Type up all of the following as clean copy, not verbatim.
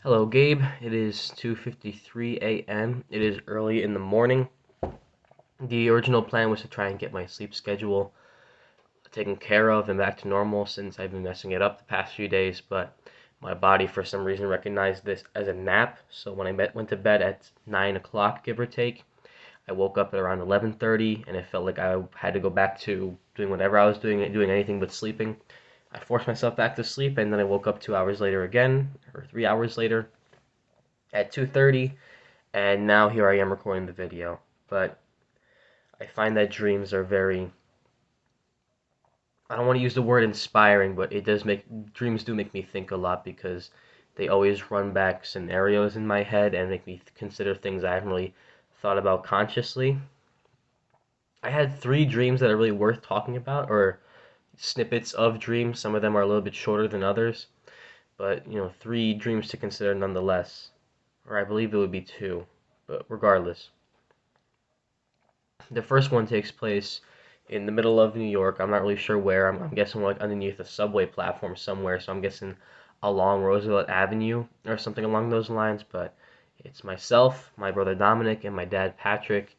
Hello, Gabe. It is 2:53 a.m. It is early in the morning. The original plan was to try and get my sleep schedule taken care of and back to normal since I've been messing it up the past few days, but my body for some reason recognized this as a nap. So when I went to bed at 9 o'clock, give or take, I woke up at around 11:30 and it felt like I had to go back to doing whatever I was doing anything but sleeping. I forced myself back to sleep and then I woke up 2 hours later again, or 3 hours later at 2:30, and now here I am recording the video. But I find that dreams are very, I don't want to use the word inspiring, but it does make dreams do make me think a lot because they always run back scenarios in my head and make me consider things I haven't really thought about consciously. I had three dreams that are really worth talking about, or snippets of dreams. Some of them are a little bit shorter than others, but three dreams to consider nonetheless. Or I believe it would be two, but regardless. The first one takes place in the middle of New York. I'm not really sure where. I'm guessing like underneath a subway platform somewhere. So I'm guessing along Roosevelt Avenue or something along those lines. But it's myself, my brother Dominic, and my dad Patrick.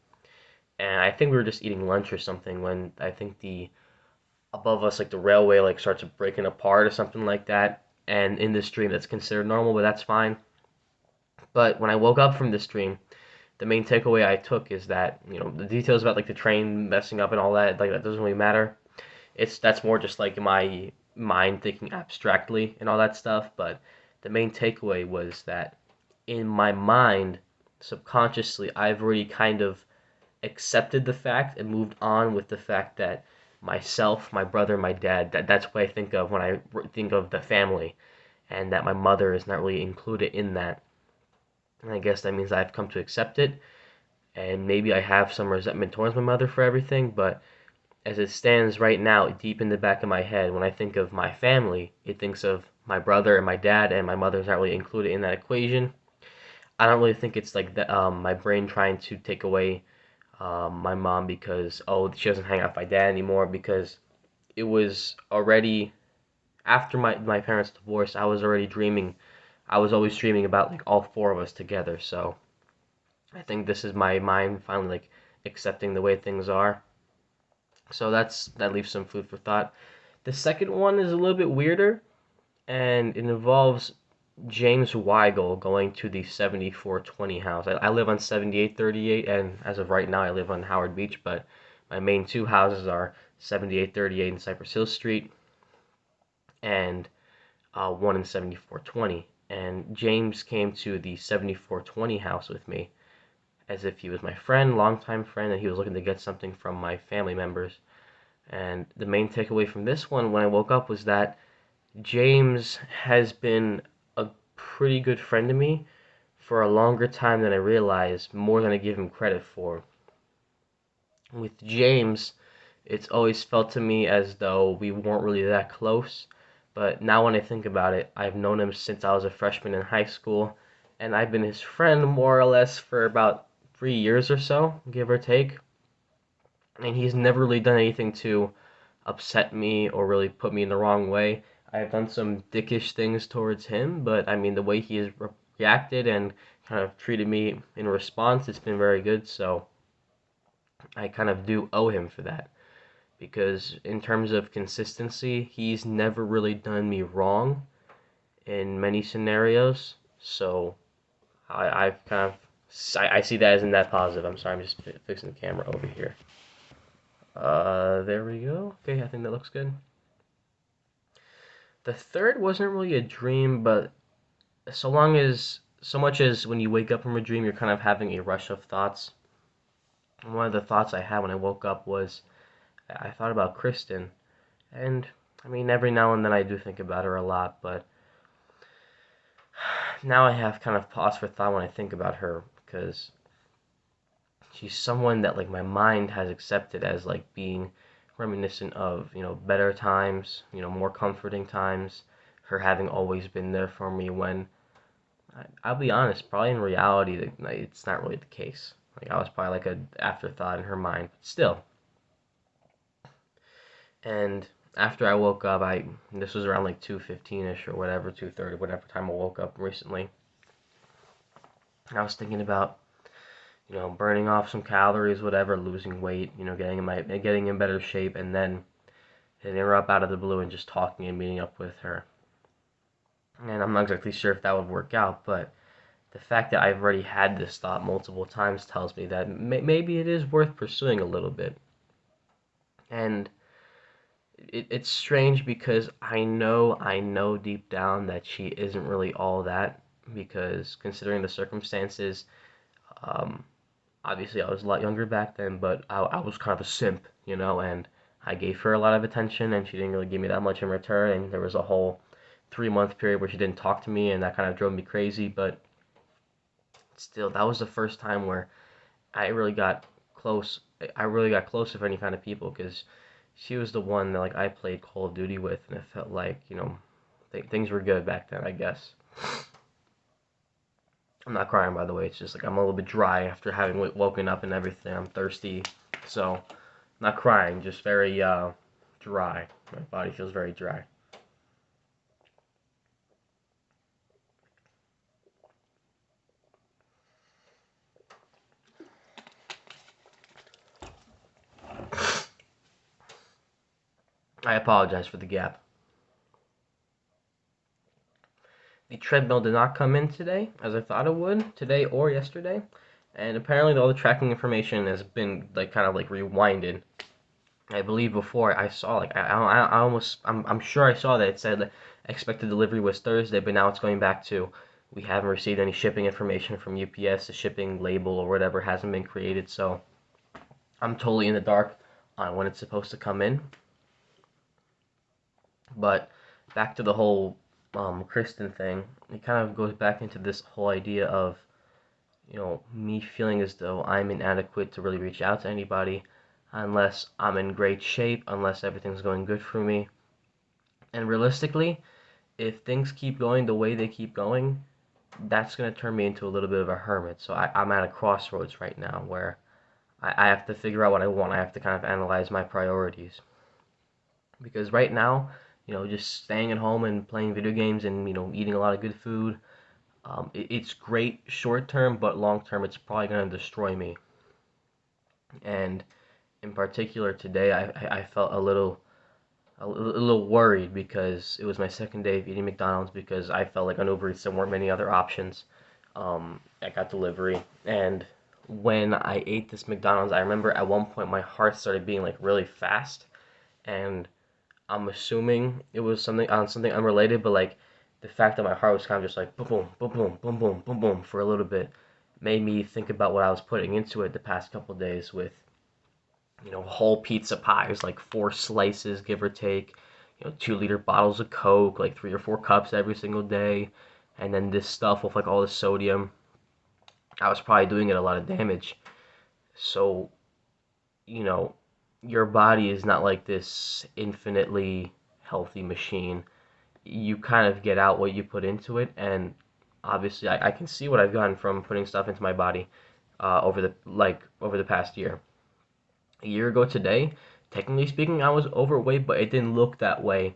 And I think we were just eating lunch or something when I think the above us like the railway like starts breaking apart or something like that. And in this dream, that's considered normal, but that's fine. But when I woke up from this dream, the main takeaway I took is that the details about like the train messing up and all that like that doesn't really matter. That's more just like my mind thinking abstractly and all that stuff. But the main takeaway was that in my mind, subconsciously, I've already kind of accepted the fact and moved on with the fact that myself, my brother, my dad, that's what I think of when I think of the family, and that my mother is not really included in that. And I guess that means I've come to accept it, and maybe I have some resentment towards my mother for everything, but as it stands right now, deep in the back of my head, when I think of my family, it thinks of my brother and my dad, and my mother's not really included in that equation. I don't really think it's like my brain trying to take away my mom because, oh, she doesn't hang out with my dad anymore, because it was already after my parents' divorce. I was already dreaming. I was always dreaming about like all four of us together. So I think this is my mind finally like accepting the way things are. So that leaves some food for thought. The second one is a little bit weirder, and it involves James Weigel going to the 7420 house. I live on 7838, and as of right now, I live on Howard Beach, but my main two houses are 7838 and Cypress Hill Street, and one in 7420. And James came to the 7420 house with me as if he was my friend, longtime friend, and he was looking to get something from my family members. And the main takeaway from this one when I woke up was that James has been a pretty good friend to me for a longer time than I realized, more than I give him credit for. With James, it's always felt to me as though we weren't really that close, but now when I think about it, I've known him since I was a freshman in high school, and I've been his friend more or less for about 3 years or so, give or take. And he's never really done anything to upset me or really put me in the wrong way. I've done some dickish things towards him, but I mean, the way he has reacted and kind of treated me in response, it's been very good. So I kind of do owe him for that. Because in terms of consistency, he's never really done me wrong in many scenarios. So I've kind of I see that as in that positive. I'm sorry, I'm just fixing the camera over here. There we go. Okay, I think that looks good. The third wasn't really a dream, but so much as when you wake up from a dream, you're kind of having a rush of thoughts. And one of the thoughts I had when I woke up was I thought about Kristen, and I mean every now and then I do think about her a lot, but now I have kind of pause for thought when I think about her because she's someone that like my mind has accepted as like being reminiscent of better times, more comforting times, her having always been there for me when I'll be honest, probably in reality, like, it's not really the case. Like I was probably like an afterthought in her mind, but still. And after I woke up, this was around like 2:15ish or whatever, 2:30, whatever time I woke up recently. I was thinking about, burning off some calories, whatever, losing weight, getting in better shape, and then hitting her up out of the blue and just talking and meeting up with her. And I'm not exactly sure if that would work out, but the fact that I've already had this thought multiple times tells me that maybe it is worth pursuing a little bit. And it's strange because I know deep down that she isn't really all that, because considering the circumstances, um, obviously I was a lot younger back then, but I was kind of a simp, and I gave her a lot of attention and she didn't really give me that much in return. And there was a whole 3 month period where she didn't talk to me, and that kind of drove me crazy. But still, that was the first time where I really got close. I really got close with any kind of people, because she was the one that like I played Call of Duty with, and it felt like things were good back then, I guess. I'm not crying, by the way. It's just like I'm a little bit dry after having woken up and everything. I'm thirsty, so not crying, just very dry. My body feels very dry. I apologize for the gap. The treadmill did not come in today, as I thought it would, today or yesterday, and apparently all the tracking information has been like kind of like rewinded. I believe before I saw like I almost I'm sure I saw that it said expected delivery was Thursday, but now it's going back to we haven't received any shipping information from UPS. The shipping label or whatever hasn't been created, so I'm totally in the dark on when it's supposed to come in. But back to the whole Kristen thing, it kind of goes back into this whole idea of me feeling as though I'm inadequate to really reach out to anybody unless I'm in great shape, unless everything's going good for me. And realistically, if things keep going the way they keep going, that's going to turn me into a little bit of a hermit. So I'm at a crossroads right now where I have to figure out what I want. I have to kind of analyze my priorities. Because right now, just staying at home and playing video games and, eating a lot of good food, it's great short term, but long term, it's probably going to destroy me. And in particular, today, I felt a little worried because it was my second day of eating McDonald's, because I felt like on Uber Eats there weren't many other options. I got delivery, and when I ate this McDonald's, I remember at one point my heart started beating like really fast, and I'm assuming it was something unrelated, but like the fact that my heart was kind of just like boom, boom, boom, boom, boom, boom, boom, boom for a little bit made me think about what I was putting into it the past couple of days with whole pizza pies, like 4 slices, give or take, 2-liter bottles of Coke, like 3 or 4 cups every single day, and then this stuff with like all the sodium. I was probably doing it a lot of damage. So, you know, your body is not like this infinitely healthy machine. You kind of get out what you put into it, and obviously, I can see what I've gotten from putting stuff into my body over the past year. A year ago today, technically speaking, I was overweight, but it didn't look that way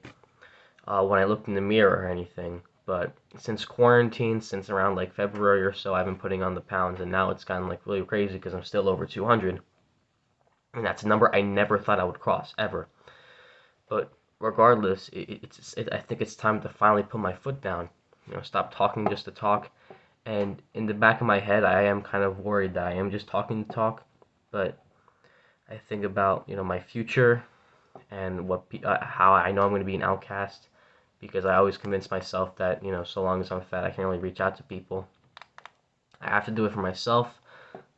when I looked in the mirror or anything. But since quarantine, since around like February or so, I've been putting on the pounds, and now it's gotten like really crazy because I'm still over 200, and that's a number I never thought I would cross ever. But regardless, I think it's time to finally put my foot down. Stop talking just to talk. And in the back of my head, I am kind of worried that I am just talking to talk, but I think about my future and how I know I'm going to be an outcast, because I always convince myself that so long as I'm fat I can only reach out to people. I have to do it for myself,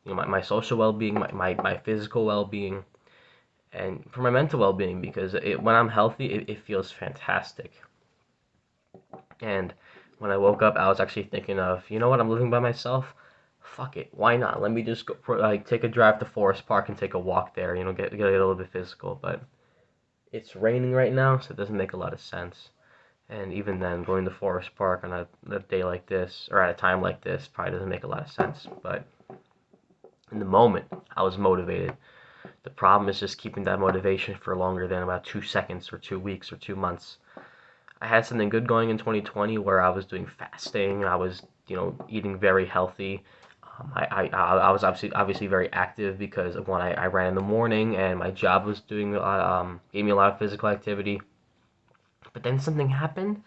my social well-being, my physical well-being, and for my mental well-being, because when I'm healthy it feels fantastic. And when I woke up I was actually thinking of, what, I'm living by myself. Fuck it, why not? Let me just go, like, take a drive to Forest Park and take a walk there. Get a little bit physical. But it's raining right now, so it doesn't make a lot of sense. And even then, going to Forest Park on a day like this, or at a time like this, probably doesn't make a lot of sense. But in the moment, I was motivated. The problem is just keeping that motivation for longer than about 2 seconds or 2 weeks or 2 months. I had something good going in 2020 where I was doing fasting, I was, eating very healthy. I was obviously very active because of when I ran in the morning and my job was doing gave me a lot of physical activity. But then something happened.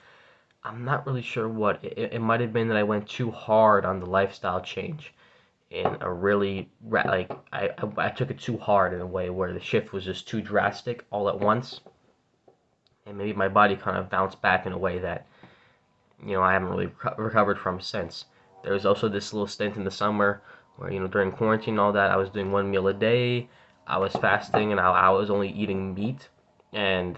I'm not really sure what. It might have been that I went too hard on the lifestyle change in a really like I took it too hard in a way where the shift was just too drastic all at once, and maybe my body kind of bounced back in a way that I haven't really recovered from since. There was also this little stint in the summer where during quarantine and all that I was doing one meal a day. I was fasting and I was only eating meat, and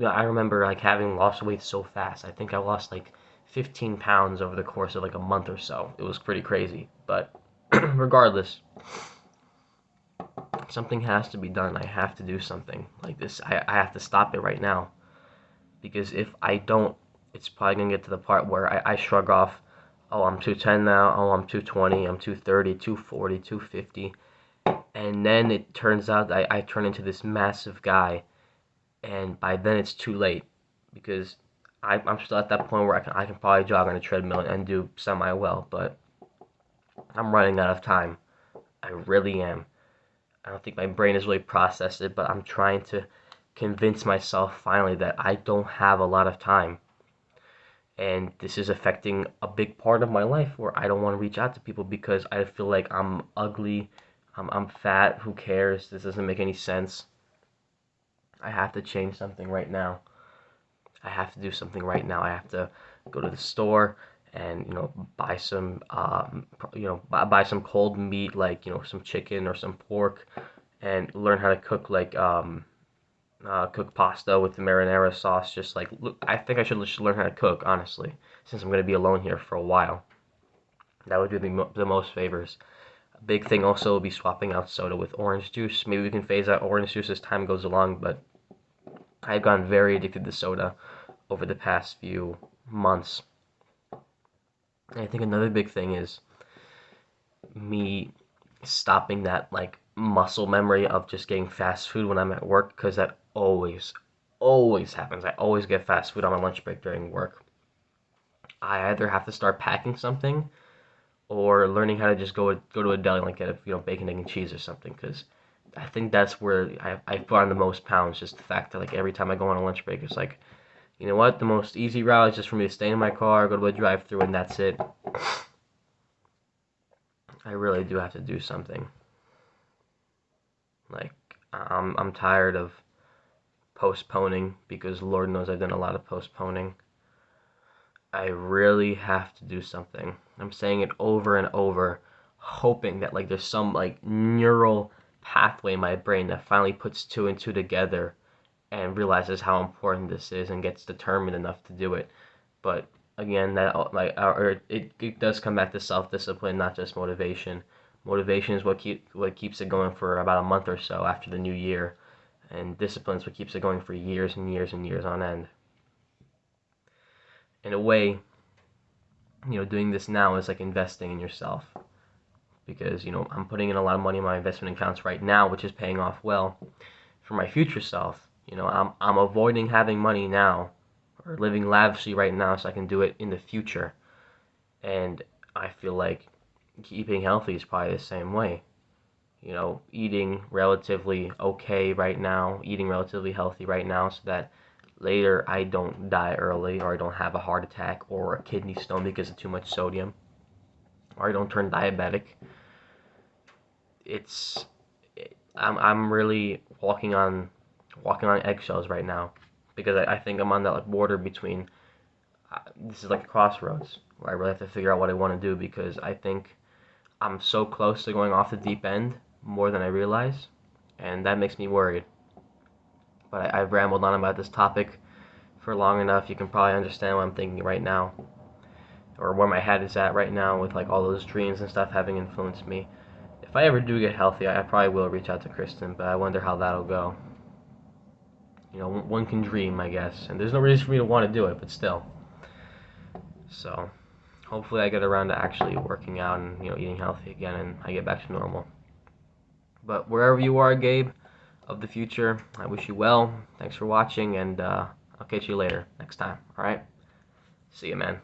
I remember like having lost weight so fast. I think I lost like 15 pounds over the course of like a month or so. It was pretty crazy, but regardless, something has to be done. I have to do something like this. I have to stop it right now because if I don't, it's probably gonna get to the part where I shrug off. Oh, I'm 210 now. Oh, I'm 220. I'm 230, 240, 250. And then it turns out I turn into this massive guy, and by then it's too late because I'm still at that point where I can probably jog on a treadmill and do semi well, but I'm running out of time. I really am. I don't think my brain has really processed it, but I'm trying to convince myself finally that I don't have a lot of time. And this is affecting a big part of my life where I don't want to reach out to people because I feel like I'm ugly, I'm fat, who cares? This doesn't make any sense. I have to change something right now. I have to do something right now. I have to go to the store and buy some buy some cold meat like some chicken or some pork and learn how to cook like cook pasta with the marinara sauce. Just like I think I should just learn how to cook honestly, since I'm gonna be alone here for a while. That would do the most favors. A big thing also will be swapping out soda with orange juice. Maybe we can phase out orange juice as time goes along, but I've gotten very addicted to soda over the past few months. And I think another big thing is me stopping that like muscle memory of just getting fast food when I'm at work because that always happens. I always get fast food on my lunch break during work. I either have to start packing something or learning how to just go to a deli and like get a bacon egg and cheese or something because I think that's where I put on the most pounds. Just the fact that like every time I go on a lunch break, it's like you know what, the most easy route is just for me to stay in my car, go to a drive-through, and that's it. I really do have to do something. Like I'm tired of postponing because Lord knows I've done a lot of postponing. I really have to do something. I'm saying it over and over, hoping that like there's some like neural pathway in my brain that finally puts two and two together and realizes how important this is and gets determined enough to do it. But again, that like it does come back to self-discipline, not just motivation. Motivation is what keeps it going for about a month or so after the new year, and discipline is what keeps it going for years and years and years on end. In a way, doing this now is like investing in yourself because I'm putting in a lot of money in my investment accounts right now, which is paying off well for my future self. I'm avoiding having money now or living lavishly right now so I can do it in the future. And I feel like keeping healthy is probably the same way. Eating relatively okay right now, eating relatively healthy right now so that later I don't die early or I don't have a heart attack or a kidney stone because of too much sodium or I don't turn diabetic. It's I'm really walking on eggshells right now because I think I'm on that like border between this is like a crossroads where I really have to figure out what I want to do because I think I'm so close to going off the deep end more than I realize, and that makes me worried. But I've rambled on about this topic for long enough. You can probably understand what I'm thinking right now, or where my head is at right now with like all those dreams and stuff having influenced me. If I ever do get healthy, I probably will reach out to Kristen, but I wonder how that'll go. One can dream, I guess, and there's no reason for me to want to do it, but still. So, hopefully I get around to actually working out and eating healthy again, and I get back to normal. But wherever you are, Gabe, of the future, I wish you well. Thanks for watching, and I'll catch you later next time. All right, see you, man.